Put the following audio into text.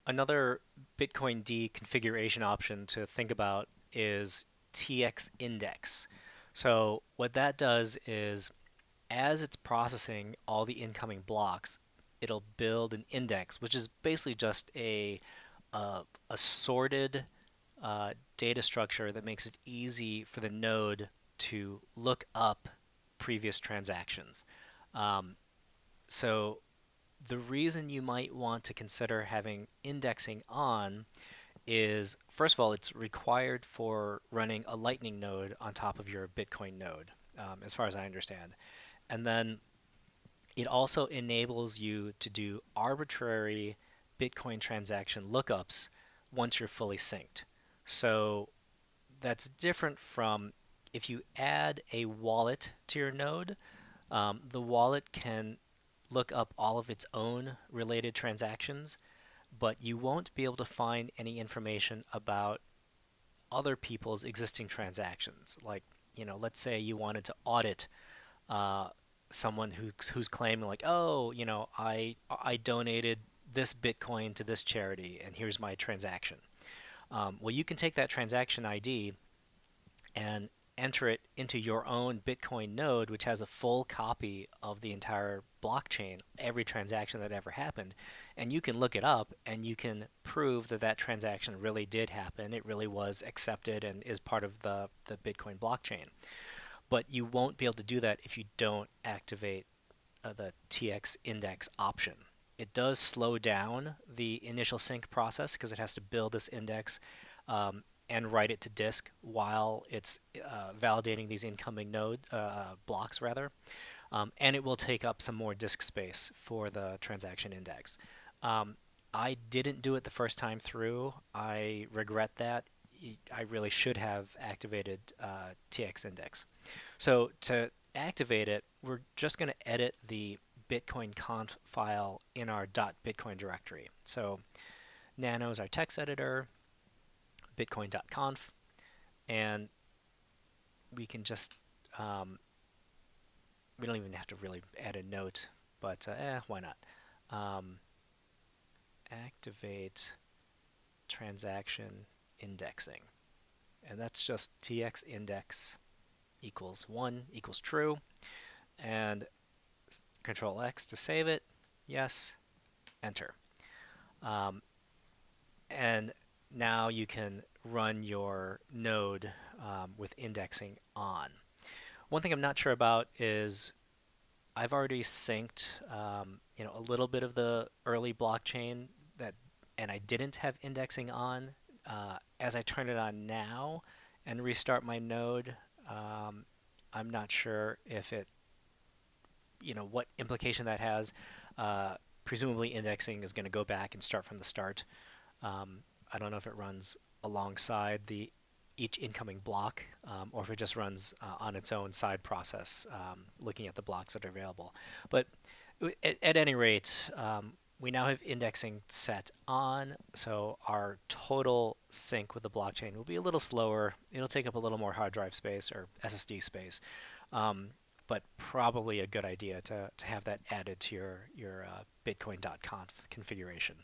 Another Bitcoin D configuration option to think about is txindex. So what that does is as it's processing all the incoming blocks, it'll build an index, which is basically just a sorted data structure that makes it easy for the node to look up previous transactions. Um, so the reason you might want to consider having indexing on is, first of all, it's required for running a Lightning node on top of your Bitcoin node, as far as I understand. And then it also enables you to do arbitrary Bitcoin transaction lookups once you're fully synced. So that's different from if you add a wallet to your node, the wallet can look up all of its own related transactions, but you won't be able to find any information about other people's existing transactions. Like, let's say you wanted to audit uh, someone who's claiming like, oh, I donated this Bitcoin to this charity, and here's my transaction. Well, you can take that transaction ID and enter it into your own Bitcoin node, which has a full copy of the entire blockchain, every transaction that ever happened. And you can look it up and you can prove that that transaction really did happen. It really was accepted and is part of the Bitcoin blockchain. But you won't be able to do that if you don't activate the TX index option. It does slow down the initial sync process because it has to build this index and write it to disk while it's validating these incoming node blocks rather, and it will take up some more disk space for the transaction index. Um, I didn't do it the first time through. I regret that. I really should have activated TX index. So to activate it, we're just going to edit the Bitcoin conf file in our .bitcoin directory. So Nano is our text editor, bitcoin.conf, and we can just, we don't even have to really add a note, but why not? Um, Activate transaction indexing. And that's just tx index equals 1 equals true. And Control X to save it. Yes. Enter. Um, and now you can run your node with indexing on. One thing I'm not sure about is I've already synced a little bit of the early blockchain that, and I didn't have indexing on. As I turn it on now and restart my node, I'm not sure if it, what implication that has. Presumably indexing is going to go back and start from the start. I don't know if it runs alongside the each incoming block, or if it just runs on its own side process, looking at the blocks that are available. But at any rate, we now have indexing set on, so our total sync with the blockchain will be a little slower. It'll take up a little more hard drive space or SSD space, but probably a good idea to have that added to your Bitcoin.conf configuration.